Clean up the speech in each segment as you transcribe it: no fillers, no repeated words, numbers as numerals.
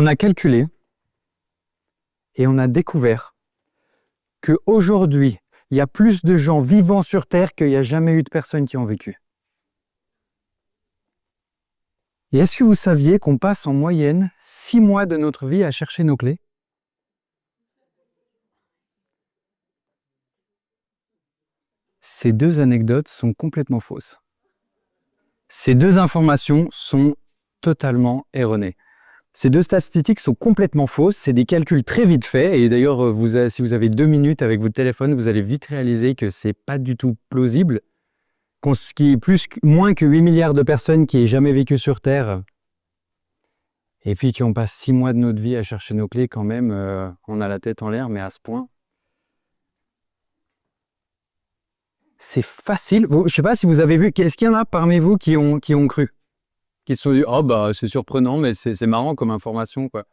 On a calculé et on a découvert qu'aujourd'hui, il y a plus de gens vivants sur Terre qu'il n'y a jamais eu de personnes qui ont vécu. Et est-ce que vous saviez qu'on passe en moyenne 6 mois de notre vie à chercher nos clés? Ces deux anecdotes sont complètement fausses. Ces deux informations sont totalement erronées. Ces deux statistiques sont complètement fausses, c'est des calculs très vite faits, et d'ailleurs, si vous avez 2 minutes avec votre téléphone, vous allez vite réaliser que c'est pas du tout plausible, qu'il y ait moins que 8 milliards de personnes qui aient jamais vécu sur Terre, et puis qu'on passe 6 mois de notre vie à chercher nos clés quand même, on a la tête en l'air, mais à ce point. C'est facile. Je ne sais pas si vous avez vu, est-ce qu'il y en a parmi vous qui ont cru? Qui se sont dit, oh bah c'est surprenant, mais c'est marrant comme information, quoi.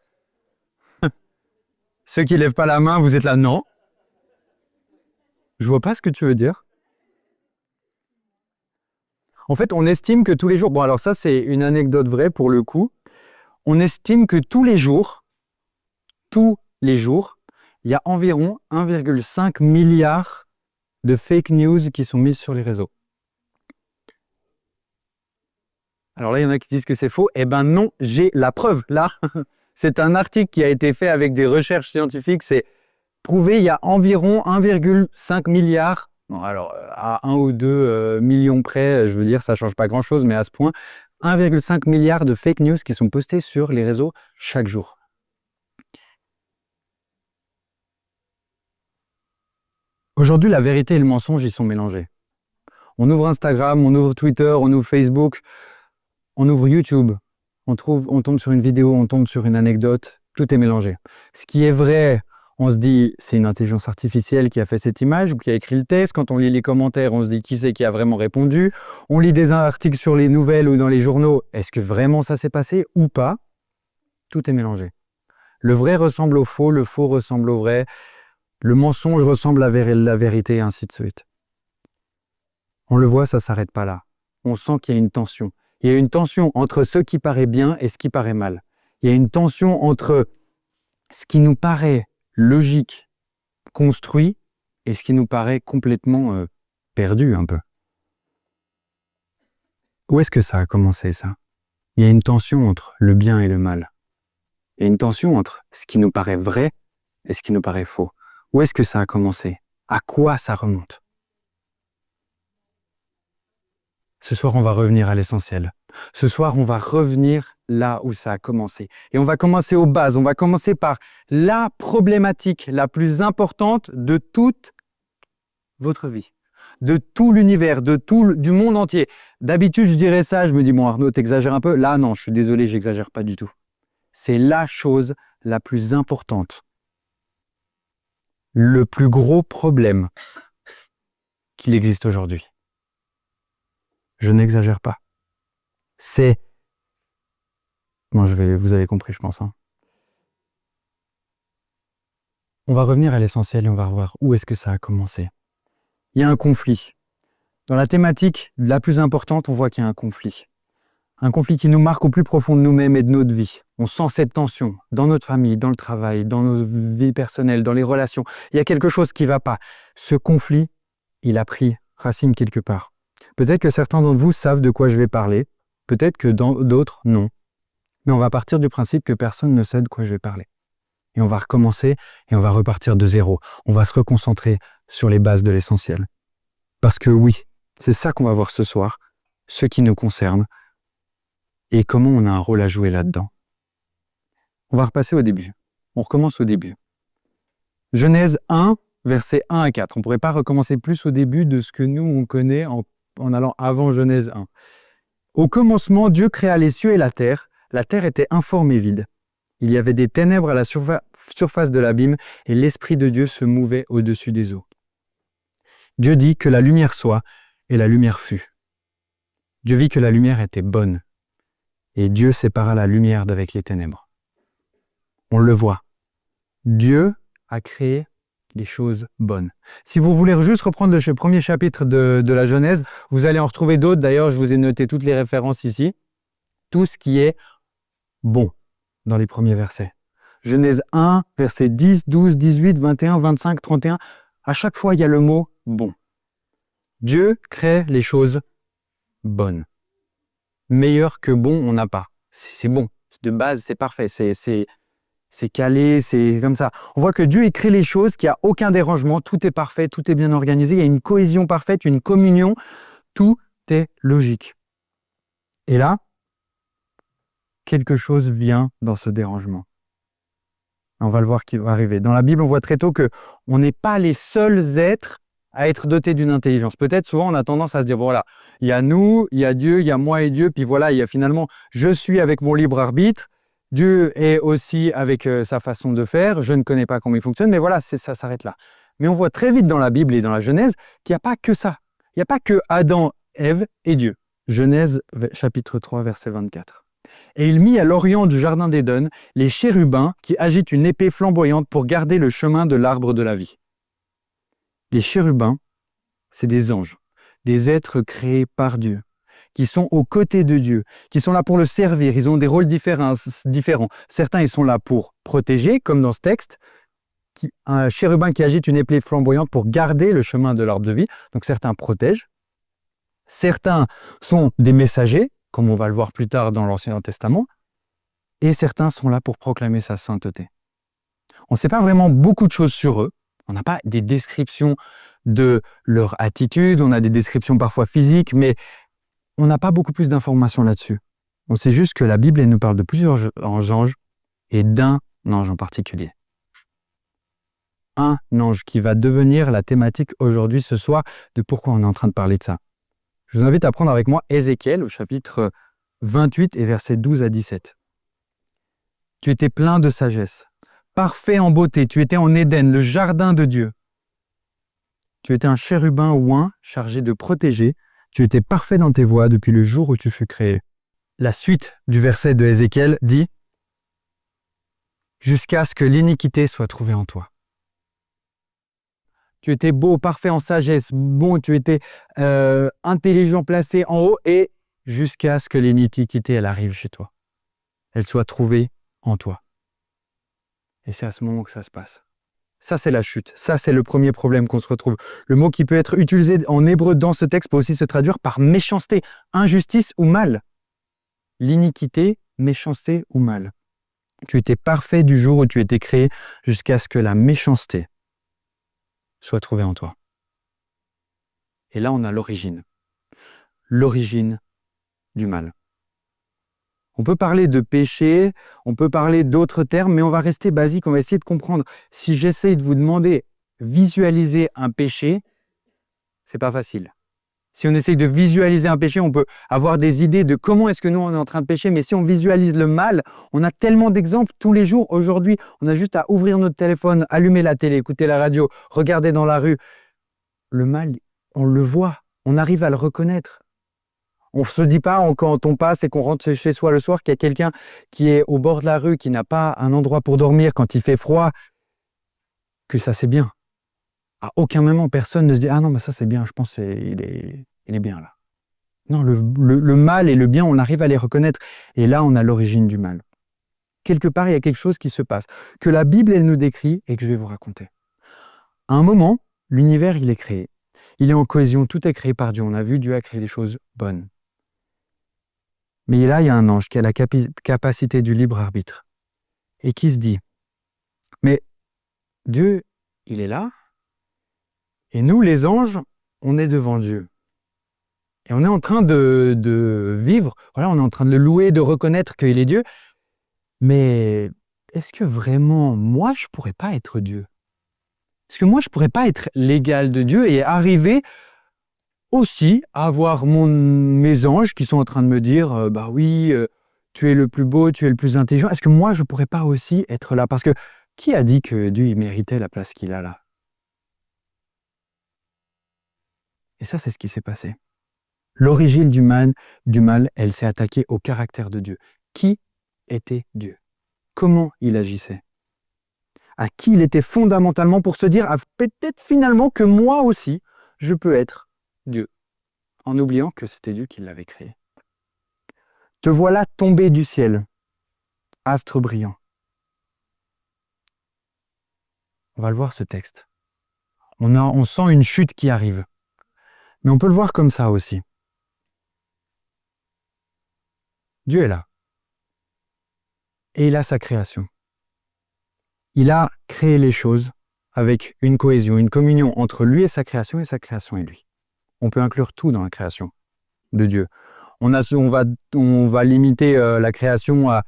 Ceux qui lèvent pas la main, vous êtes là, non. Je vois pas ce que tu veux dire. En fait, on estime que tous les jours, bon alors ça c'est une anecdote vraie pour le coup, on estime que tous les jours, il y a environ 1,5 milliard de fake news qui sont mises sur les réseaux. Alors là, il y en a qui disent que c'est faux. Eh ben non, j'ai la preuve. Là, c'est un article qui a été fait avec des recherches scientifiques. C'est prouvé, il y a environ 1,5 milliard. Bon, alors, à 1 ou 2 millions près, je veux dire, ça ne change pas grand-chose, mais à ce point, 1,5 milliard de fake news qui sont postées sur les réseaux chaque jour. Aujourd'hui, la vérité et le mensonge, ils sont mélangés. On ouvre Instagram, on ouvre Twitter, on ouvre Facebook, on ouvre YouTube, on tombe sur une vidéo, on tombe sur une anecdote, tout est mélangé. Ce qui est vrai, on se dit, c'est une intelligence artificielle qui a fait cette image ou qui a écrit le texte. Quand on lit les commentaires, on se dit, qui c'est qui a vraiment répondu? On lit des articles sur les nouvelles ou dans les journaux, est-ce que vraiment ça s'est passé ou pas? Tout est mélangé. Le vrai ressemble au faux, le faux ressemble au vrai, le mensonge ressemble à la vérité, et ainsi de suite. On le voit, ça ne s'arrête pas là. On sent qu'il y a une tension. Il y a une tension entre ce qui paraît bien et ce qui paraît mal. Il y a une tension entre ce qui nous paraît logique, construit, et ce qui nous paraît complètement perdu un peu. Où est-ce que ça a commencé, ça? Il y a une tension entre le bien et le mal. Il y a une tension entre ce qui nous paraît vrai et ce qui nous paraît faux. Où est-ce que ça a commencé? À quoi ça remonte? Ce soir, on va revenir à l'essentiel. Ce soir, on va revenir là où ça a commencé. Et on va commencer aux bases. On va commencer par la problématique la plus importante de toute votre vie, de tout l'univers, du monde entier. D'habitude, je dirais ça, je me dis, bon Arnaud, t'exagères un peu. Là, non, je suis désolé, j'exagère pas du tout. C'est la chose la plus importante. Le plus gros problème qu'il existe aujourd'hui. Je n'exagère pas. C'est... Bon, vous avez compris, je pense. On va revenir à l'essentiel et on va revoir où est-ce que ça a commencé. Il y a un conflit. Dans la thématique la plus importante, on voit qu'il y a un conflit. Un conflit qui nous marque au plus profond de nous-mêmes et de notre vie. On sent cette tension dans notre famille, dans le travail, dans nos vies personnelles, dans les relations. Il y a quelque chose qui ne va pas. Ce conflit, il a pris racine quelque part. Peut-être que certains d'entre vous savent de quoi je vais parler. Peut-être que d'autres, non. Mais on va partir du principe que personne ne sait de quoi je vais parler. Et on va recommencer et on va repartir de zéro. On va se reconcentrer sur les bases de l'essentiel. Parce que oui, c'est ça qu'on va voir ce soir, ce qui nous concerne, et comment on a un rôle à jouer là-dedans. On va repasser au début. On recommence au début. Genèse 1, versets 1 à 4. On ne pourrait pas recommencer plus au début de ce que nous, on connaît en allant avant Genèse 1. Au commencement, Dieu créa les cieux et la terre. La terre était informe et vide. Il y avait des ténèbres à la surface de l'abîme et l'Esprit de Dieu se mouvait au-dessus des eaux. Dieu dit que la lumière soit et la lumière fut. Dieu vit que la lumière était bonne et Dieu sépara la lumière d'avec les ténèbres. On le voit. Dieu a créé les choses bonnes. Si vous voulez juste reprendre le premier chapitre de la Genèse, vous allez en retrouver d'autres. D'ailleurs, je vous ai noté toutes les références ici. Tout ce qui est bon. dans les premiers versets. Genèse 1, versets 10, 12, 18, 21, 25, 31. À chaque fois, il y a le mot « bon ». Dieu crée les choses bonnes. Meilleur que bon, on n'a pas. C'est bon. De base, c'est parfait. C'est calé, c'est comme ça. On voit que Dieu il crée les choses, qu'il n'y a aucun dérangement, tout est parfait, tout est bien organisé, il y a une cohésion parfaite, une communion, tout est logique. Et là, quelque chose vient dans ce dérangement. On va le voir qui va arriver. Dans la Bible, on voit très tôt qu'on n'est pas les seuls êtres à être dotés d'une intelligence. Peut-être souvent, on a tendance à se dire, bon, voilà, il y a nous, il y a Dieu, il y a moi et Dieu, puis voilà, il y a finalement, je suis avec mon libre arbitre, Dieu est aussi avec sa façon de faire, je ne connais pas comment il fonctionne, mais voilà, ça s'arrête là. Mais on voit très vite dans la Bible et dans la Genèse qu'il n'y a pas que ça. Il n'y a pas que Adam, Ève et Dieu. Genèse chapitre 3, verset 24. Et il mit à l'orient du jardin d'Éden les chérubins qui agitent une épée flamboyante pour garder le chemin de l'arbre de la vie. Les chérubins, c'est des anges, des êtres créés par Dieu, qui sont aux côtés de Dieu, qui sont là pour le servir. Ils ont des rôles différents. Certains, ils sont là pour protéger, comme dans ce texte, un chérubin qui agite une épée flamboyante pour garder le chemin de l'arbre de vie. Donc certains protègent. Certains sont des messagers, comme on va le voir plus tard dans l'Ancien Testament, et certains sont là pour proclamer sa sainteté. On ne sait pas vraiment beaucoup de choses sur eux. On n'a pas des descriptions de leur attitude, on a des descriptions parfois physiques, mais on n'a pas beaucoup plus d'informations là-dessus. On sait juste que la Bible elle nous parle de plusieurs anges et d'un ange en particulier. Un ange qui va devenir la thématique aujourd'hui, ce soir, de pourquoi on est en train de parler de ça. Je vous invite à prendre avec moi Ézéchiel au chapitre 28 et versets 12 à 17. Tu étais plein de sagesse, parfait en beauté, tu étais en Éden, le jardin de Dieu. Tu étais un chérubin oint chargé de protéger, tu étais parfait dans tes voies depuis le jour où tu fus créé. La suite du verset de Ézéchiel dit « Jusqu'à ce que l'iniquité soit trouvée en toi ». Tu étais beau, parfait en sagesse, bon, tu étais intelligent, placé en haut, et jusqu'à ce que l'iniquité, elle arrive chez toi. Elle soit trouvée en toi. Et c'est à ce moment que ça se passe. Ça, c'est la chute. Ça, c'est le premier problème qu'on se retrouve. Le mot qui peut être utilisé en hébreu dans ce texte peut aussi se traduire par méchanceté, injustice ou mal. L'iniquité, méchanceté ou mal. Tu étais parfait du jour où tu étais créé jusqu'à ce que la méchanceté soit trouvée en toi. Et là, on a l'origine. L'origine du mal. On peut parler de péché, on peut parler d'autres termes, mais on va rester basique, on va essayer de comprendre. Si j'essaye de vous demander visualiser un péché, c'est pas facile. Si on essaye de visualiser un péché, on peut avoir des idées de comment est-ce que nous on est en train de pécher, mais si on visualise le mal, on a tellement d'exemples tous les jours. Aujourd'hui, on a juste à ouvrir notre téléphone, allumer la télé, écouter la radio, regarder dans la rue. Le mal, on le voit, on arrive à le reconnaître. On ne se dit pas quand on passe et qu'on rentre chez soi le soir qu'il y a quelqu'un qui est au bord de la rue, qui n'a pas un endroit pour dormir quand il fait froid, que ça c'est bien. À aucun moment, personne ne se dit « Ah non, mais ça c'est bien, je pense qu'il est bien là ». Non, le mal et le bien, on arrive à les reconnaître. Et là, on a l'origine du mal. Quelque part, il y a quelque chose qui se passe, que la Bible, elle nous décrit et que je vais vous raconter. À un moment, l'univers, il est créé. Il est en cohésion, tout est créé par Dieu. On a vu, Dieu a créé des choses bonnes. Mais là, il y a un ange qui a la capacité du libre arbitre et qui se dit, mais Dieu, il est là, et nous, les anges, on est devant Dieu. Et on est en train de vivre, voilà, on est en train de le louer, de reconnaître qu'il est Dieu, mais est-ce que vraiment, moi, je ne pourrais pas être Dieu? Est-ce que moi, je ne pourrais pas être l'égal de Dieu et arriver aussi à avoir mes anges qui sont en train de me dire bah oui, tu es le plus beau, tu es le plus intelligent. Est-ce que moi, je ne pourrais pas aussi être là? Parce que qui a dit que Dieu il méritait la place qu'il a là? Et ça, c'est ce qui s'est passé. L'origine du mal, elle s'est attaquée au caractère de Dieu. Qui était Dieu? Comment il agissait? À qui il était fondamentalement pour se dire peut-être finalement que moi aussi, je peux être Dieu, en oubliant que c'était Dieu qui l'avait créé. Te voilà tombé du ciel. astre brillant. On va le voir ce texte. On sent une chute qui arrive. Mais on peut le voir comme ça aussi. Dieu est là. Et il a sa création. Il a créé les choses avec une cohésion, une communion entre lui et sa création et lui. On peut inclure tout dans la création de Dieu. On va limiter la création à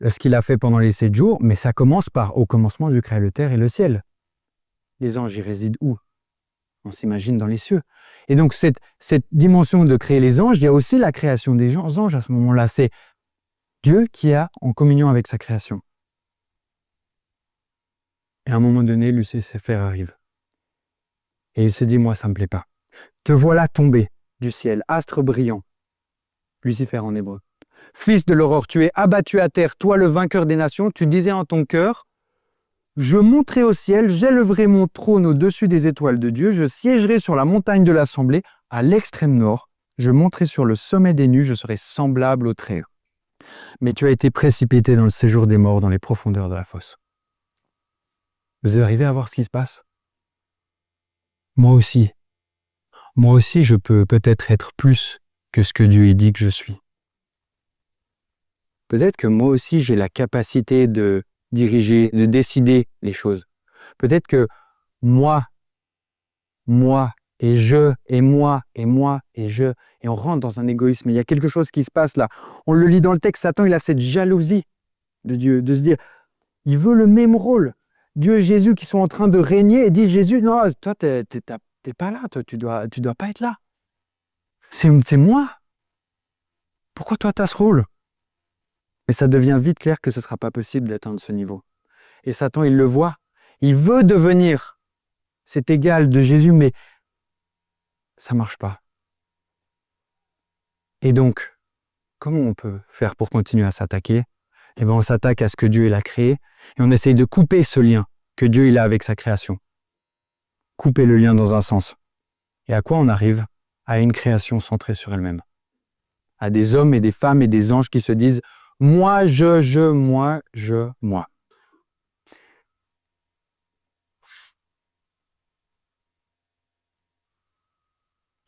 ce qu'il a fait pendant les 7 jours, mais ça commence par, au commencement, Dieu créa le terre et le ciel. Les anges y résident où? On s'imagine dans les cieux. Et donc cette dimension de créer les anges, il y a aussi la création des anges à ce moment-là. C'est Dieu qui est en communion avec sa création. Et à un moment donné, Lucifer arrive. Et il se dit, moi, ça ne me plaît pas. Te voilà tombé du ciel, astre brillant. Lucifer en hébreu. Fils de l'aurore, tu es abattu à terre, toi le vainqueur des nations. Tu disais en ton cœur, je monterai au ciel, j'élèverai mon trône au-dessus des étoiles de Dieu, je siégerai sur la montagne de l'assemblée, à l'extrême nord. Je monterai sur le sommet des nues, je serai semblable au Très-Haut. Mais tu as été précipité dans le séjour des morts, dans les profondeurs de la fosse. Vous arrivez à voir ce qui se passe? Moi aussi, je peux peut-être être plus que ce que Dieu dit que je suis. Peut-être que moi aussi, j'ai la capacité de diriger, de décider les choses. Peut-être que moi, et je, et moi, et je, et on rentre dans un égoïsme. Il y a quelque chose qui se passe là. On le lit dans le texte, Satan, il a cette jalousie de Dieu, de se dire, il veut le même rôle. Dieu et Jésus qui sont en train de régner et dit, Jésus, non, toi, t'es pas là, toi, tu dois pas être là. C'est moi. Pourquoi toi, tu as ce rôle? Mais ça devient vite clair que ce ne sera pas possible d'atteindre ce niveau. Et Satan, il le voit. Il veut devenir cet égal de Jésus, mais ça ne marche pas. Et donc, comment on peut faire pour continuer à s'attaquer? Eh bien, on s'attaque à ce que Dieu il a créé et on essaye de couper ce lien que Dieu il a avec sa création. Couper le lien dans un sens. Et à quoi on arrive? À une création centrée sur elle-même. À des hommes et des femmes et des anges qui se disent « moi, moi. »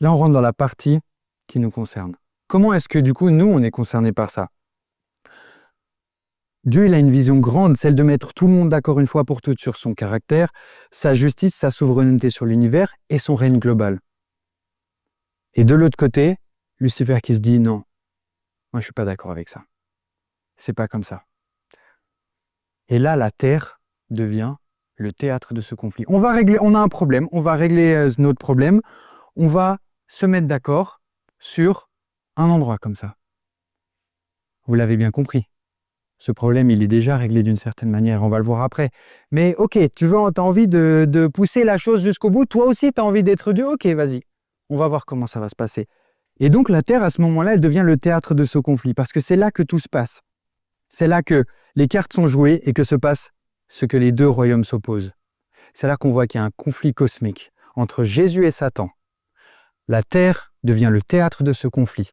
Là, on rentre dans la partie qui nous concerne. Comment est-ce que, du coup, nous, on est concernés par ça? Dieu, il a une vision grande, celle de mettre tout le monde d'accord une fois pour toutes sur son caractère, sa justice, sa souveraineté sur l'univers et son règne global. Et de l'autre côté, Lucifer qui se dit « non, moi, je suis pas d'accord avec ça. C'est pas comme ça. » Et là, la terre devient le théâtre de ce conflit. On a un problème, on va régler notre problème, on va se mettre d'accord sur un endroit comme ça. Vous l'avez bien compris. Ce problème, il est déjà réglé d'une certaine manière, on va le voir après. Mais ok, tu as envie de pousser la chose jusqu'au bout, toi aussi tu as envie d'être Dieu, ok, vas-y. On va voir comment ça va se passer. Et donc la terre, à ce moment-là, elle devient le théâtre de ce conflit, parce que c'est là que tout se passe. C'est là que les cartes sont jouées et que se passe ce que les deux royaumes s'opposent. C'est là qu'on voit qu'il y a un conflit cosmique entre Jésus et Satan. La terre devient le théâtre de ce conflit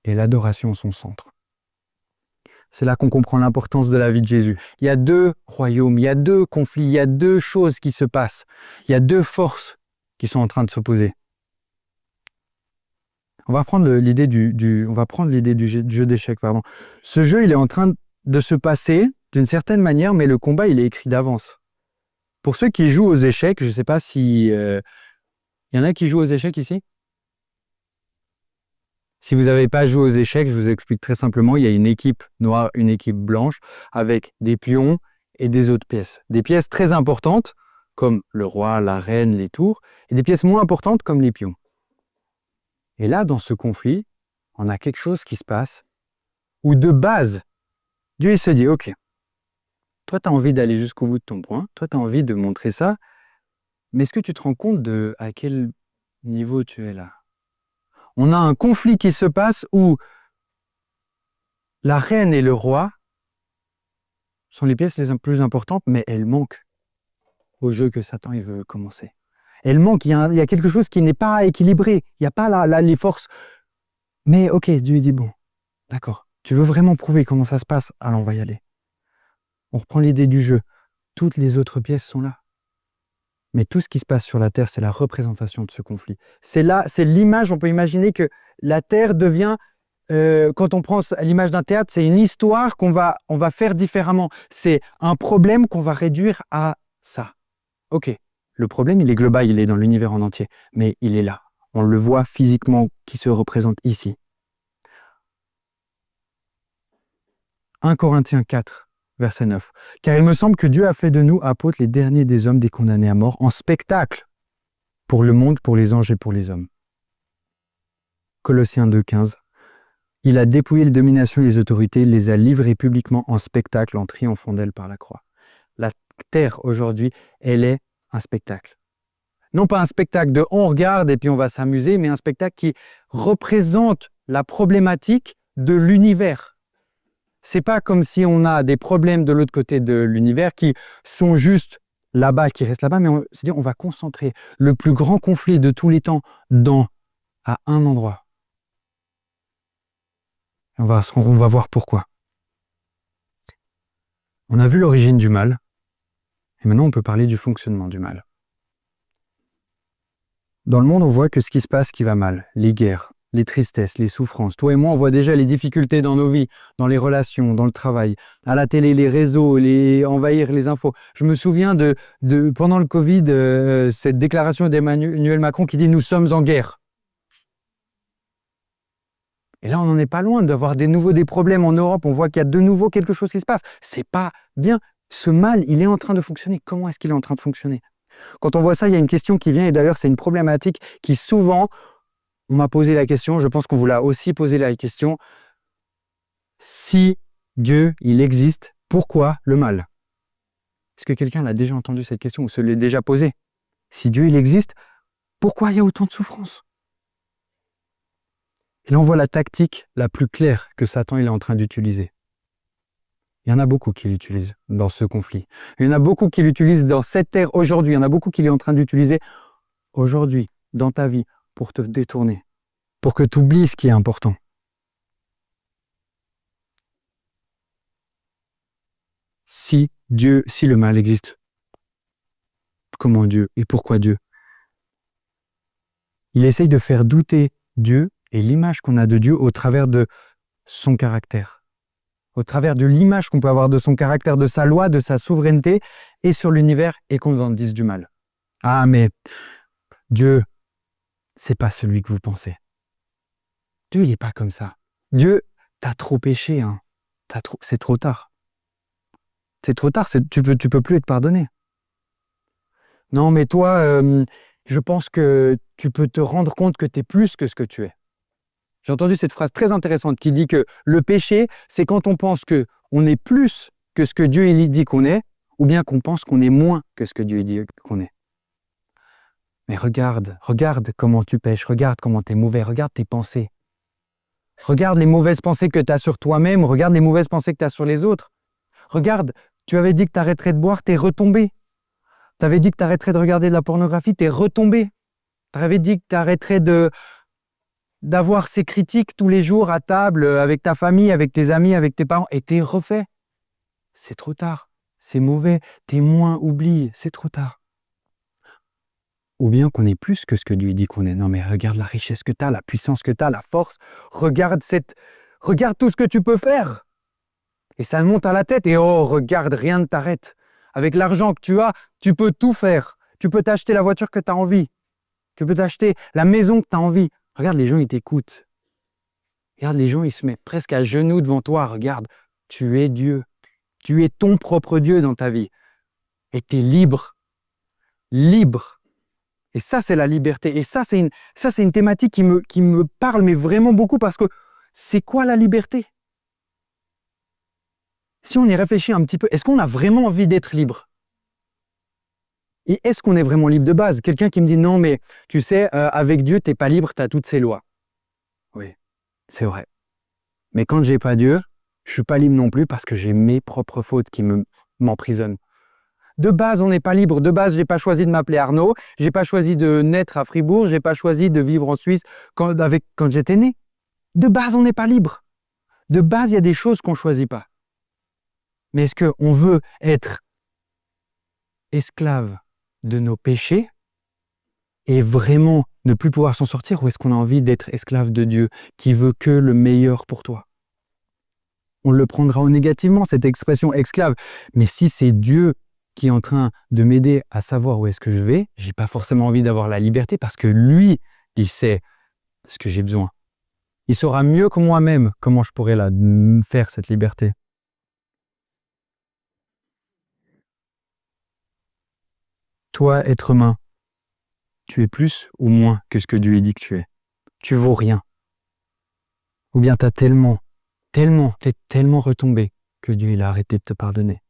et l'adoration son centre. C'est là qu'on comprend l'importance de la vie de Jésus. Il y a deux royaumes, il y a deux conflits, il y a deux choses qui se passent. Il y a deux forces qui sont en train de s'opposer. On va prendre l'idée du jeu d'échecs. Ce jeu, il est en train de se passer d'une certaine manière, mais le combat, il est écrit d'avance. Pour ceux qui jouent aux échecs, je ne sais pas si... il y en a qui jouent aux échecs ici? Si vous n'avez pas joué aux échecs, je vous explique très simplement, il y a une équipe noire, une équipe blanche, avec des pions et des autres pièces. Des pièces très importantes, comme le roi, la reine, les tours, et des pièces moins importantes, comme les pions. Et là, dans ce conflit, on a quelque chose qui se passe, où de base, Dieu il se dit, ok, toi tu as envie d'aller jusqu'au bout de ton point, toi tu as envie de montrer ça, mais est-ce que tu te rends compte de à quel niveau tu es là? On a un conflit qui se passe où la reine et le roi sont les pièces les plus importantes, mais elles manquent au jeu que Satan il veut commencer. Elles manquent, il y a quelque chose qui n'est pas équilibré, il n'y a pas là les forces. Mais ok, Dieu dit, bon, d'accord, Tu veux vraiment prouver comment ça se passe? Alors on va y aller. On reprend l'idée du jeu. Toutes les autres pièces sont là. Mais tout ce qui se passe sur la Terre, c'est la représentation de ce conflit. C'est là, c'est l'image, on peut imaginer que la Terre devient, quand on prend l'image d'un théâtre, c'est une histoire on va faire différemment. C'est un problème qu'on va réduire à ça. Ok, le problème, il est global, il est dans l'univers en entier, mais il est là. On le voit physiquement qui se représente ici. 1 Corinthiens 4, verset 9. Car il me semble que Dieu a fait de nous apôtres les derniers des hommes, des condamnés à mort, en spectacle pour le monde, pour les anges et pour les hommes. Colossiens 2, 15. Il a dépouillé les dominations et les autorités, il les a livrées publiquement en spectacle en triomphant d'elles par la croix. La terre aujourd'hui, elle est un spectacle. Non pas un spectacle de on regarde et puis on va s'amuser, mais un spectacle qui représente la problématique de l'univers. C'est pas comme si on a des problèmes de l'autre côté de l'univers qui sont juste là-bas, qui restent là-bas, mais c'est-à-dire on va concentrer le plus grand conflit de tous les temps à un endroit. On va voir pourquoi. On a vu l'origine du mal, et maintenant on peut parler du fonctionnement du mal. Dans le monde, on voit que ce qui se passe qui va mal, les guerres, les tristesses, les souffrances. Toi et moi, on voit déjà les difficultés dans nos vies, dans les relations, dans le travail, à la télé, les réseaux, envahir les infos. Je me souviens pendant le Covid, cette déclaration d'Emmanuel Macron qui dit « Nous sommes en guerre ». Et là, on n'en est pas loin d'avoir des problèmes en Europe. On voit qu'il y a de nouveau quelque chose qui se passe. C'est pas bien. Ce mal, il est en train de fonctionner. Comment est-ce qu'il est en train de fonctionner? Quand on voit ça, il y a une question qui vient, et d'ailleurs, c'est une problématique qui souvent, on m'a posé la question, je pense qu'on vous l'a aussi posé la question, si Dieu, il existe, pourquoi le mal? Est-ce que quelqu'un l'a déjà entendu cette question ou se l'est déjà posée? Si Dieu, il existe, pourquoi il y a autant de souffrance? Et là, on voit la tactique la plus claire que Satan il est en train d'utiliser. Il y en a beaucoup qui l'utilisent dans ce conflit. Il y en a beaucoup qui l'utilisent dans cette terre aujourd'hui. Il y en a beaucoup qui est en train d'utiliser aujourd'hui, dans ta vie, pour te détourner, pour que tu oublies ce qui est important. Si le mal existe, comment Dieu et pourquoi Dieu? Il essaye de faire douter Dieu et l'image qu'on a de Dieu au travers de son caractère, au travers de l'image qu'on peut avoir de son caractère, de sa loi, de sa souveraineté et sur l'univers et qu'on en dise du mal. Ah mais Dieu, c'est pas celui que vous pensez. Dieu, il n'est pas comme ça. Dieu, t'as trop péché, hein. C'est trop tard. C'est trop tard, tu peux plus être pardonné. Non mais toi, je pense que tu peux te rendre compte que tu es plus que ce que tu es. J'ai entendu cette phrase très intéressante qui dit que le péché, c'est quand on pense qu'on est plus que ce que Dieu il dit qu'on est, ou bien qu'on pense qu'on est moins que ce que Dieu dit qu'on est. Mais regarde comment tu pêches, regarde comment tu es mauvais, regarde tes pensées. Regarde les mauvaises pensées que tu as sur toi-même, regarde les mauvaises pensées que tu as sur les autres. Regarde, tu avais dit que tu arrêterais de boire, tu es retombé. Tu avais dit que tu arrêterais de regarder de la pornographie, tu es retombé. Tu avais dit que tu arrêterais d'avoir ces critiques tous les jours à table, avec ta famille, avec tes amis, avec tes parents, et t'es refait. C'est trop tard, c'est mauvais, t'es moins oublié, c'est trop tard. Ou bien qu'on est plus que ce que Dieu dit qu'on est. Non mais regarde la richesse que t'as, la puissance que t'as, la force, regarde tout ce que tu peux faire. Et ça monte à la tête, et oh, regarde, rien ne t'arrête. Avec l'argent que tu as, tu peux tout faire. Tu peux t'acheter la voiture que tu as envie. Tu peux t'acheter la maison que tu as envie. Regarde, les gens, ils t'écoutent. Regarde, les gens, ils se mettent presque à genoux devant toi. Regarde, tu es Dieu. Tu es ton propre Dieu dans ta vie. Et tu es libre. Libre. Et ça, c'est la liberté. Et ça, c'est une thématique qui me parle, mais vraiment beaucoup, parce que c'est quoi la liberté? Si on y réfléchit un petit peu, est-ce qu'on a vraiment envie d'être libre? Et est-ce qu'on est vraiment libre de base? Quelqu'un qui me dit, non, mais tu sais, avec Dieu, tu n'es pas libre, tu as toutes ces lois. Oui, c'est vrai. Mais quand j'ai pas Dieu, je suis pas libre non plus parce que j'ai mes propres fautes qui m'emprisonnent. De base, on n'est pas libre. De base, j'ai pas choisi de m'appeler Arnaud. J'ai pas choisi de naître à Fribourg. J'ai pas choisi de vivre en Suisse quand j'étais né. De base, on n'est pas libre. De base, il y a des choses qu'on ne choisit pas. Mais est-ce qu'on veut être esclave de nos péchés et vraiment ne plus pouvoir s'en sortir, ou est-ce qu'on a envie d'être esclave de Dieu qui veut que le meilleur pour toi? On le prendra au négativement, cette expression esclave. Mais si c'est Dieu qui est en train de m'aider à savoir où est-ce que je vais, j'ai pas forcément envie d'avoir la liberté parce que lui, il sait ce que j'ai besoin. Il saura mieux que moi-même comment je pourrais faire cette liberté. Toi, être humain, tu es plus ou moins que ce que Dieu dit que tu es. Tu vaux rien. Ou bien t'es tellement retombé que Dieu il a arrêté de te pardonner.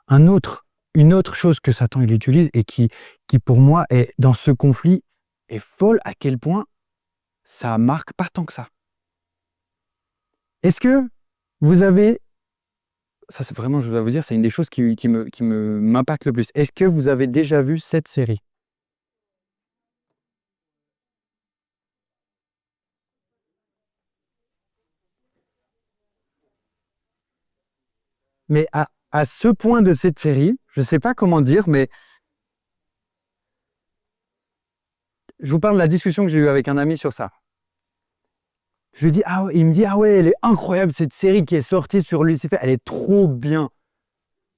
Une autre chose que Satan il utilise et qui pour moi est dans ce conflit est folle à quel point ça marque pas tant que ça. Est-ce que vous avez, ça c'est vraiment, je dois vous dire, c'est une des choses qui m'impacte le plus. Est-ce que vous avez déjà vu cette série? Mais à ce point de cette série, je ne sais pas comment dire, mais je vous parle de la discussion que j'ai eue avec un ami sur ça. Je lui dis, il me dit, ah ouais, elle est incroyable cette série qui est sortie sur Lucifer, elle est trop bien.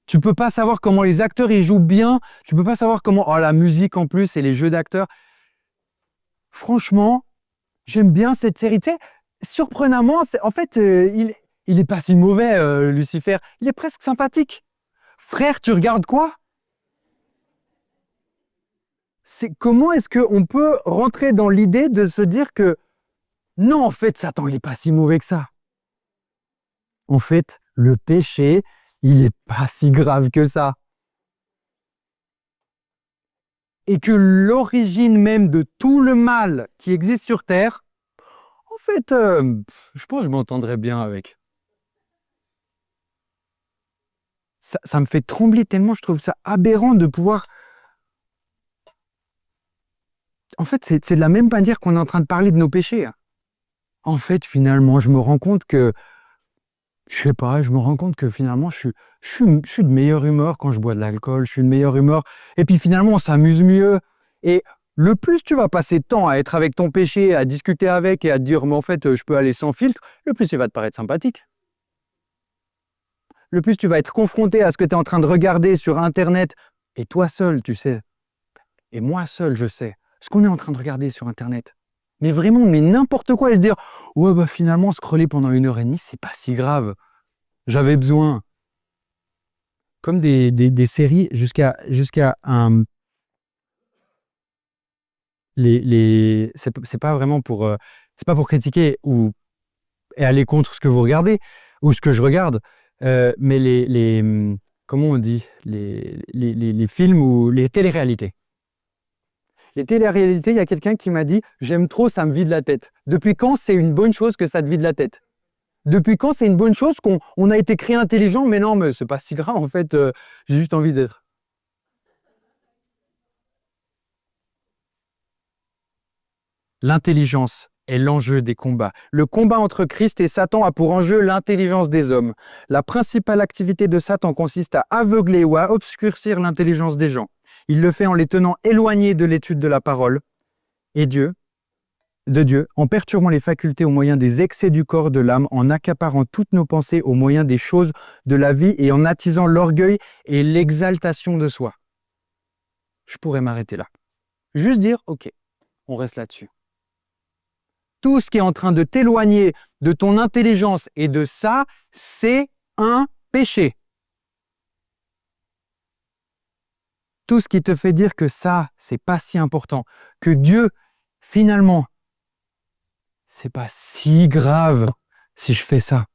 Tu peux pas savoir comment les acteurs ils jouent bien, tu peux pas savoir comment, la musique en plus et les jeux d'acteurs. Franchement, j'aime bien cette série. Tu sais, surprenamment, en fait, il est pas si mauvais, Lucifer. Il est presque sympathique. Frère, tu regardes quoi? Comment est-ce qu'on peut rentrer dans l'idée de se dire que non, en fait, Satan, il est pas si mauvais que ça. En fait, le péché, il est pas si grave que ça. Et que l'origine même de tout le mal qui existe sur Terre, en fait, je pense que je m'entendrais bien avec. Ça me fait trembler tellement, je trouve ça aberrant de pouvoir... En fait, c'est de la même manière qu'on est en train de parler de nos péchés. En fait, finalement, je me rends compte que... Je sais pas, je me rends compte que finalement, je suis de meilleure humeur quand je bois de l'alcool, je suis de meilleure humeur. Et puis finalement, on s'amuse mieux. Et le plus tu vas passer de temps à être avec ton péché, à discuter avec et à te dire, mais en fait, je peux aller sans filtre, le plus il va te paraître sympathique. Le plus tu vas être confronté à ce que tu es en train de regarder sur Internet, et toi seul, tu sais, et moi seul, je sais, ce qu'on est en train de regarder sur Internet. Mais vraiment, mais n'importe quoi, et se dire, ouais, bah finalement, scroller pendant 1 heure et demie, c'est pas si grave. J'avais besoin. Comme des séries jusqu'à un... c'est pas vraiment pour... c'est pas pour critiquer et aller contre ce que vous regardez ou ce que je regarde, mais comment on dit? Les films ou les téléréalités. Les téléréalités, il y a quelqu'un qui m'a dit « J'aime trop, ça me vide la tête ». Depuis quand c'est une bonne chose que ça te vide la tête? Depuis quand c'est une bonne chose qu'on a été créé intelligent? Mais non, mais c'est pas si grave en fait, j'ai juste envie d'être. L'intelligence est l'enjeu des combats. Le combat entre Christ et Satan a pour enjeu l'intelligence des hommes. La principale activité de Satan consiste à aveugler ou à obscurcir l'intelligence des gens. Il le fait en les tenant éloignés de l'étude de la parole et de Dieu, en perturbant les facultés au moyen des excès du corps, de l'âme, en accaparant toutes nos pensées au moyen des choses de la vie et en attisant l'orgueil et l'exaltation de soi. Je pourrais m'arrêter là. Juste dire, ok, on reste là-dessus. Tout ce qui est en train de t'éloigner de ton intelligence et de ça, c'est un péché. Tout ce qui te fait dire que ça, c'est pas si important, que Dieu, finalement, c'est pas si grave si je fais ça,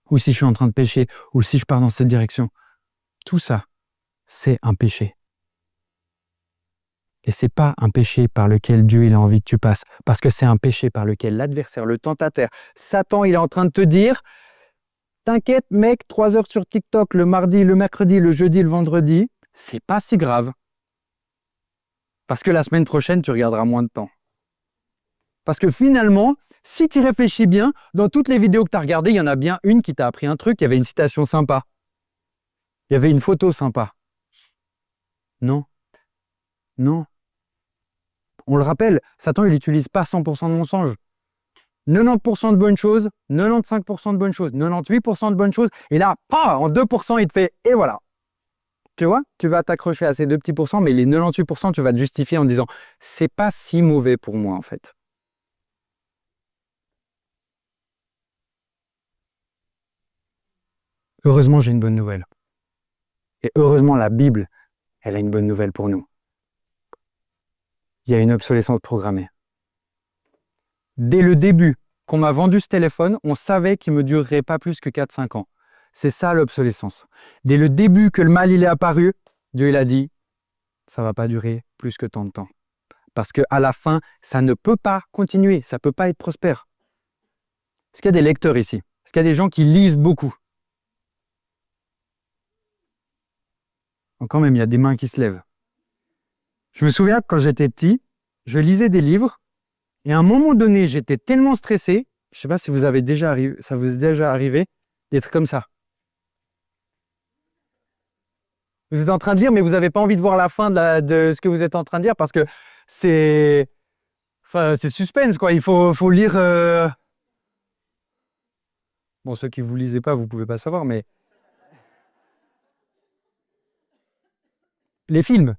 ou si je suis en train de pécher, ou si je pars dans cette direction. Tout ça, c'est un péché. Et c'est pas un péché par lequel Dieu il a envie que tu passes, parce que c'est un péché par lequel l'adversaire, le tentateur, Satan, il est en train de te dire « T'inquiète mec, 3 heures sur TikTok le mardi, le mercredi, le jeudi, le vendredi, c'est pas si grave. Parce que la semaine prochaine, tu regarderas moins de temps. » Parce que finalement, si tu réfléchis bien, dans toutes les vidéos que tu as regardées, il y en a bien une qui t'a appris un truc, il y avait une citation sympa. Il y avait une photo sympa. Non, non. On le rappelle, Satan, il n'utilise pas 100% de mensonges. 90% de bonnes choses, 95% de bonnes choses, 98% de bonnes choses, et là, en 2%, il te fait, et voilà. Tu vois, tu vas t'accrocher à ces 2 petits pourcents, mais les 98%, tu vas te justifier en disant, c'est pas si mauvais pour moi, en fait. Heureusement, j'ai une bonne nouvelle. Et heureusement, la Bible, elle a une bonne nouvelle pour nous. Il y a une obsolescence programmée. Dès le début qu'on m'a vendu ce téléphone, on savait qu'il ne me durerait pas plus que 4-5 ans. C'est ça l'obsolescence. Dès le début que le mal il est apparu, Dieu il a dit, ça ne va pas durer plus que tant de temps. Parce qu'à la fin, ça ne peut pas continuer, ça ne peut pas être prospère. Est-ce qu'il y a des lecteurs ici? Est-ce qu'il y a des gens qui lisent beaucoup? Quand même, il y a des mains qui se lèvent. Je me souviens que quand j'étais petit, je lisais des livres et à un moment donné, j'étais tellement stressé, je ne sais pas si vous avez déjà arrivé, ça vous est déjà arrivé d'être comme ça. Vous êtes en train de lire, mais vous n'avez pas envie de voir la fin de ce que vous êtes en train de dire parce que c'est suspense, quoi. Il faut lire. Bon, ceux qui ne vous lisez pas, vous ne pouvez pas savoir, mais les films.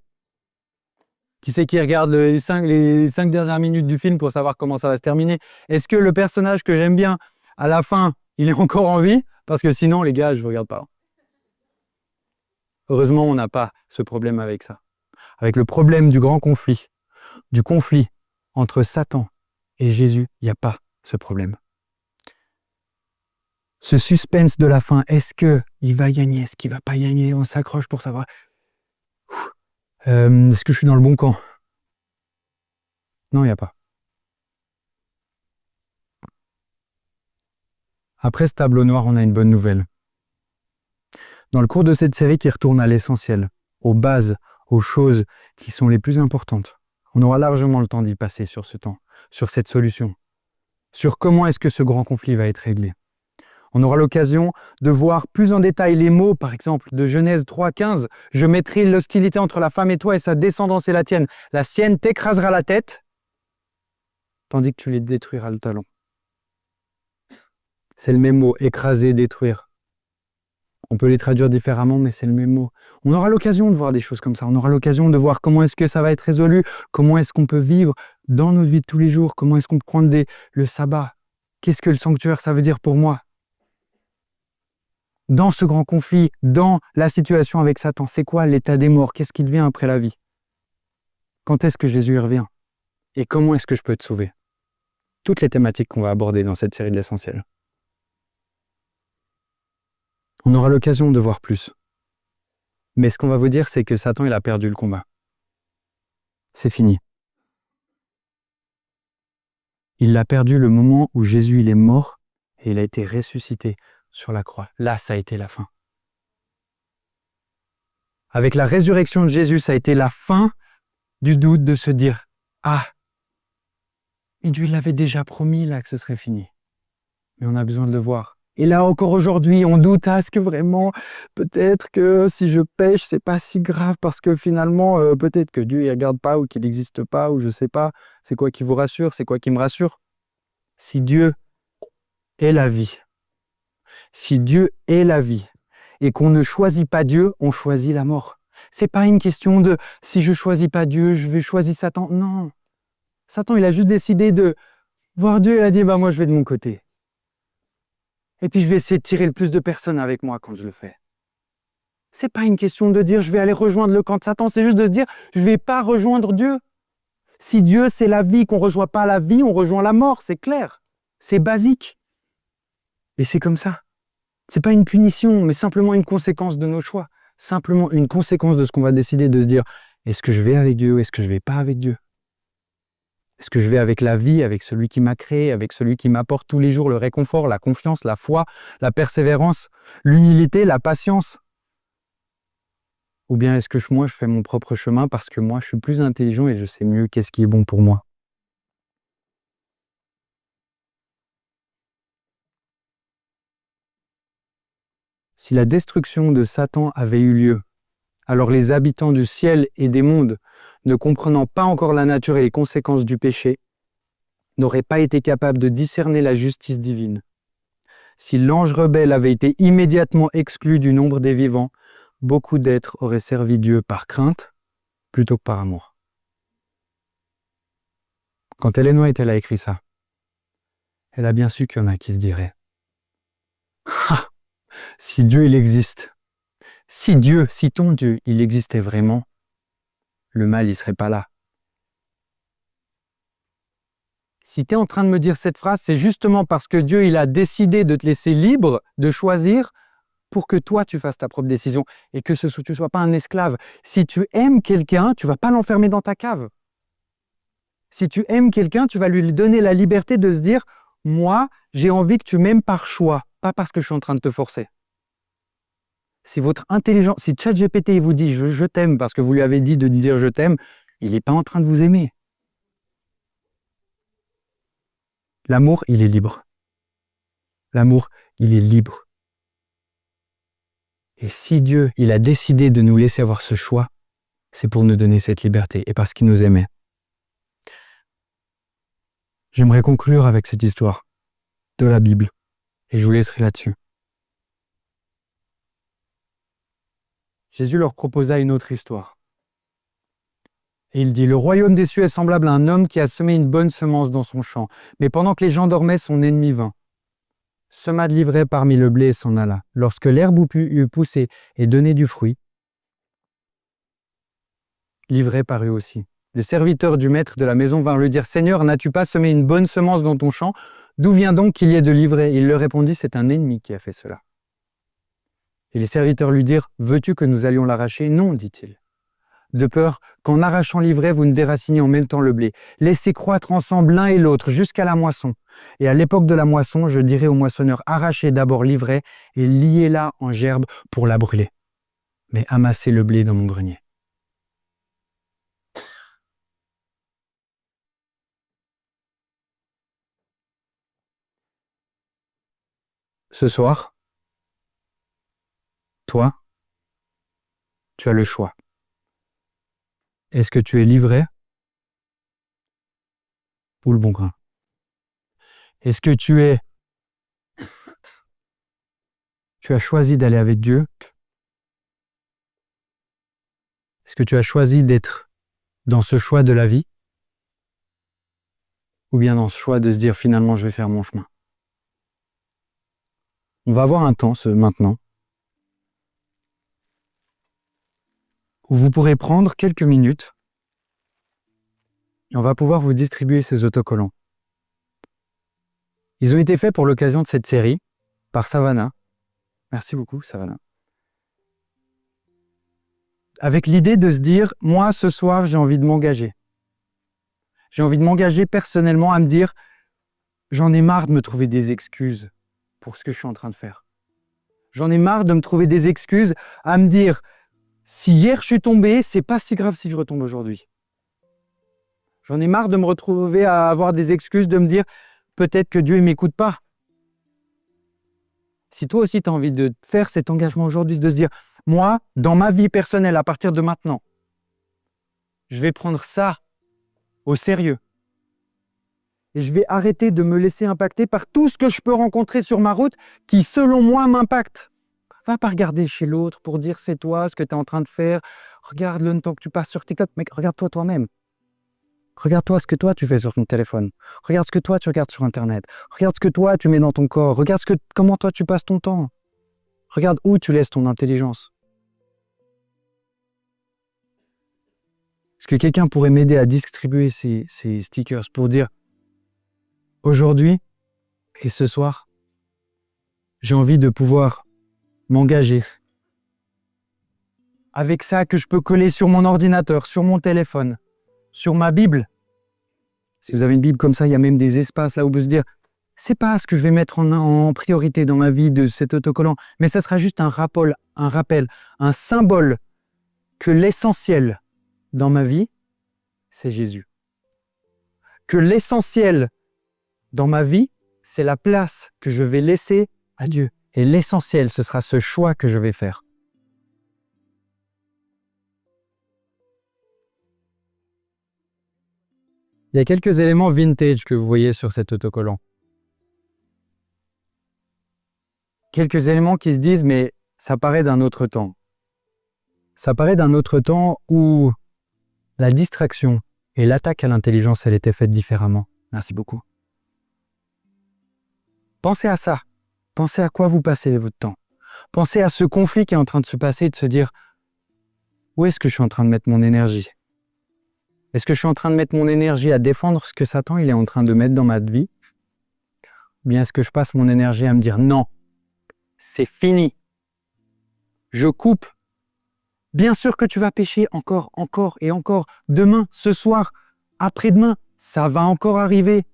Qui c'est qui regarde les 5 dernières minutes du film pour savoir comment ça va se terminer? Est-ce que le personnage que j'aime bien, à la fin, il est encore en vie? Parce que sinon, les gars, je ne regarde pas. Heureusement, on n'a pas ce problème avec ça. Avec le problème du grand conflit, du conflit entre Satan et Jésus, il n'y a pas ce problème. Ce suspense de la fin, est-ce qu'il va gagner? Est-ce qu'il ne va pas gagner? On s'accroche pour savoir. Est-ce que je suis dans le bon camp? Non, il n'y a pas. Après ce tableau noir, on a une bonne nouvelle. Dans le cours de cette série qui retourne à l'essentiel, aux bases, aux choses qui sont les plus importantes, on aura largement le temps d'y passer sur ce temps, sur cette solution, sur comment est-ce que ce grand conflit va être réglé. On aura l'occasion de voir plus en détail les mots, par exemple, de Genèse 3,15. « Je mettrai l'hostilité entre la femme et toi et sa descendance et la tienne. La sienne t'écrasera la tête, tandis que tu les détruiras le talon. » C'est le même mot, écraser, détruire. On peut les traduire différemment, mais c'est le même mot. On aura l'occasion de voir des choses comme ça. On aura l'occasion de voir comment est-ce que ça va être résolu, comment est-ce qu'on peut vivre dans notre vie de tous les jours, comment est-ce qu'on peut prendre le sabbat. Qu'est-ce que le sanctuaire, ça veut dire pour moi? Dans ce grand conflit, dans la situation avec Satan, c'est quoi l'état des morts? Qu'est-ce qui devient après la vie? Quand est-ce que Jésus revient? Et comment est-ce que je peux te sauver? Toutes les thématiques qu'on va aborder dans cette série de l'essentiel. On aura l'occasion de voir plus. Mais ce qu'on va vous dire, c'est que Satan, il a perdu le combat. C'est fini. Il l'a perdu le moment où Jésus, il est mort et il a été ressuscité sur la croix. Là, ça a été la fin. Avec la résurrection de Jésus, ça a été la fin du doute de se dire « Ah, mais Dieu l'avait déjà promis là que ce serait fini. » Mais on a besoin de le voir. Et là encore aujourd'hui, on doute, est-ce que vraiment, peut-être que si je pêche, c'est pas si grave parce que finalement, peut-être que Dieu ne regarde pas ou qu'il n'existe pas ou je sais pas. C'est quoi qui vous rassure? C'est quoi qui me rassure? Si Dieu est la vie, si Dieu est la vie et qu'on ne choisit pas Dieu, on choisit la mort. C'est pas une question de si je choisis pas Dieu, je vais choisir Satan. Non. Satan, il a juste décidé de voir Dieu et il a dit bah moi je vais de mon côté. Et puis je vais essayer de tirer le plus de personnes avec moi quand je le fais. C'est pas une question de dire je vais aller rejoindre le camp de Satan, c'est juste de se dire je vais pas rejoindre Dieu. Si Dieu c'est la vie, qu'on rejoint pas la vie, on rejoint la mort, c'est clair. C'est basique. Et c'est comme ça. C'est pas une punition, mais simplement une conséquence de nos choix. Simplement une conséquence de ce qu'on va décider de se dire est-ce que je vais avec Dieu ou est-ce que je vais pas avec Dieu? Est-ce que je vais avec la vie, avec celui qui m'a créé, avec celui qui m'apporte tous les jours le réconfort, la confiance, la foi, la persévérance, l'humilité, la patience? Ou bien est-ce que moi, je fais mon propre chemin parce que moi, je suis plus intelligent et je sais mieux qu'est-ce qui est bon pour moi? Si la destruction de Satan avait eu lieu, alors les habitants du ciel et des mondes, ne comprenant pas encore la nature et les conséquences du péché, n'auraient pas été capables de discerner la justice divine. Si l'ange rebelle avait été immédiatement exclu du nombre des vivants, beaucoup d'êtres auraient servi Dieu par crainte plutôt que par amour. Quand Ellen White a écrit ça, elle a bien su qu'il y en a qui se diraient « Ah, si Dieu il existe, si ton Dieu il existait vraiment, le mal il serait pas là. » Si tu es en train de me dire cette phrase, c'est justement parce que Dieu il a décidé de te laisser libre de choisir pour que toi tu fasses ta propre décision et que tu ne sois pas un esclave. Si tu aimes quelqu'un, tu ne vas pas l'enfermer dans ta cave. Si tu aimes quelqu'un, tu vas lui donner la liberté de se dire « Moi, j'ai envie que tu m'aimes par choix, pas parce que je suis en train de te forcer. » Si votre intelligence, si ChatGPT vous dit « Je t'aime » parce que vous lui avez dit de lui dire « Je t'aime », il n'est pas en train de vous aimer. L'amour, il est libre. L'amour, il est libre. Et si Dieu, il a décidé de nous laisser avoir ce choix, c'est pour nous donner cette liberté et parce qu'il nous aimait. J'aimerais conclure avec cette histoire de la Bible et je vous laisserai là-dessus. Jésus leur proposa une autre histoire. Et il dit, le royaume des cieux est semblable à un homme qui a semé une bonne semence dans son champ. Mais pendant que les gens dormaient, son ennemi vint, sema de l'ivraie parmi le blé et s'en alla. Lorsque l'herbe eut poussé et donné du fruit, l'ivraie parut aussi. Les serviteurs du maître de la maison vinrent lui dire, Seigneur, n'as-tu pas semé une bonne semence dans ton champ? D'où vient donc qu'il y ait de l'ivraie? Il leur répondit, c'est un ennemi qui a fait cela. Et les serviteurs lui dirent, veux-tu que nous allions l'arracher? Non, dit-il. De peur qu'en arrachant l'ivraie, vous ne déraciniez en même temps le blé. Laissez croître ensemble l'un et l'autre jusqu'à la moisson. Et à l'époque de la moisson, je dirai au moissonneur, arrachez d'abord l'ivraie et liez-la en gerbe pour la brûler. Mais amassez le blé dans mon grenier. Ce soir, toi, tu as le choix. Est-ce que tu es l'ivraie ou le bon grain? Est-ce que tu as choisi d'aller avec Dieu? Est-ce que tu as choisi d'être dans ce choix de la vie? Ou bien dans ce choix de se dire finalement je vais faire mon chemin? On va avoir un temps maintenant où vous pourrez prendre quelques minutes et on va pouvoir vous distribuer ces autocollants. Ils ont été faits pour l'occasion de cette série par Savannah. Merci beaucoup, Savannah. Avec l'idée de se dire, moi, ce soir, j'ai envie de m'engager. J'ai envie de m'engager personnellement à me dire, j'en ai marre de me trouver des excuses pour ce que je suis en train de faire. J'en ai marre de me trouver des excuses à me dire, si hier je suis tombé, c'est pas si grave si je retombe aujourd'hui. J'en ai marre de me retrouver à avoir des excuses, de me dire, peut-être que Dieu ne m'écoute pas. Si toi aussi tu as envie de faire cet engagement aujourd'hui, de se dire, moi, dans ma vie personnelle, à partir de maintenant, je vais prendre ça au sérieux. Et je vais arrêter de me laisser impacter par tout ce que je peux rencontrer sur ma route qui, selon moi, m'impacte. Va pas regarder chez l'autre pour dire c'est toi, ce que tu es en train de faire. Regarde le temps que tu passes sur TikTok. Mec, regarde-toi toi-même. Regarde-toi ce que toi tu fais sur ton téléphone. Regarde ce que toi tu regardes sur Internet. Regarde ce que toi tu mets dans ton corps. Regarde comment toi tu passes ton temps. Regarde où tu laisses ton intelligence. Est-ce que quelqu'un pourrait m'aider à distribuer ces stickers pour dire aujourd'hui et ce soir, j'ai envie de pouvoir m'engager avec ça que je peux coller sur mon ordinateur, sur mon téléphone, sur ma Bible. Si vous avez une Bible comme ça, il y a même des espaces là où vous se dire, c'est pas ce que je vais mettre en priorité dans ma vie de cet autocollant, mais ça sera juste un rappel, un symbole que l'essentiel dans ma vie, c'est Jésus. Que l'essentiel dans ma vie, c'est la place que je vais laisser à Dieu. Et l'essentiel, ce sera ce choix que je vais faire. Il y a quelques éléments vintage que vous voyez sur cet autocollant. Quelques éléments qui se disent, mais ça paraît d'un autre temps. Ça paraît d'un autre temps où la distraction et l'attaque à l'intelligence, elle était faite différemment. Merci beaucoup. Pensez à ça. Pensez à quoi vous passez votre temps. Pensez à ce conflit qui est en train de se passer et de se dire, où est-ce que je suis en train de mettre mon énergie? Est-ce que je suis en train de mettre mon énergie à défendre ce que Satan il est en train de mettre dans ma vie? Ou bien est-ce que je passe mon énergie à me dire, non, c'est fini. Je coupe. Bien sûr que tu vas pécher encore et encore. Demain, ce soir, après-demain, ça va encore arriver.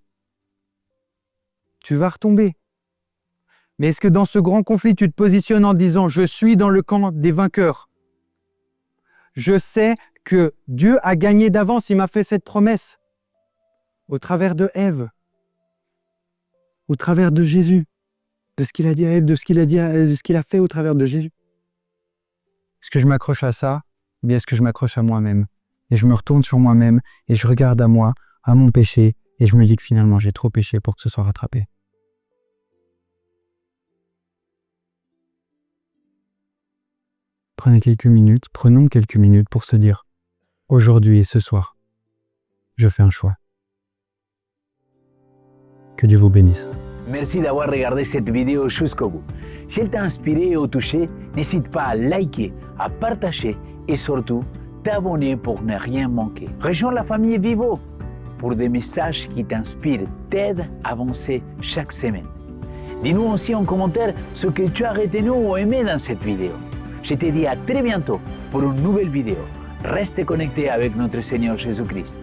Tu vas retomber. Mais est-ce que dans ce grand conflit, tu te positionnes en disant « Je suis dans le camp des vainqueurs. Je sais que Dieu a gagné d'avance, il m'a fait cette promesse. Au travers de Ève, au travers de Jésus, de ce qu'il a dit à Ève, de ce qu'il a fait au travers de Jésus. Est-ce que je m'accroche à ça ou bien est-ce que je m'accroche à moi-même? Et je me retourne sur moi-même et je regarde à moi, à mon péché, et je me dis que finalement j'ai trop péché pour que ce soit rattrapé. Prenons quelques minutes pour se dire, aujourd'hui et ce soir, je fais un choix. Que Dieu vous bénisse. Merci d'avoir regardé cette vidéo jusqu'au bout. Si elle t'a inspiré ou touché, n'hésite pas à liker, à partager et surtout t'abonner pour ne rien manquer. Rejoins la famille Vivo pour des messages qui t'inspirent, t'aident à avancer chaque semaine. Dis-nous aussi en commentaire ce que tu as retenu ou aimé dans cette vidéo. Je te dis à très bientôt pour une nouvelle vidéo. Reste connecté avec notre Seigneur Jésus-Christ.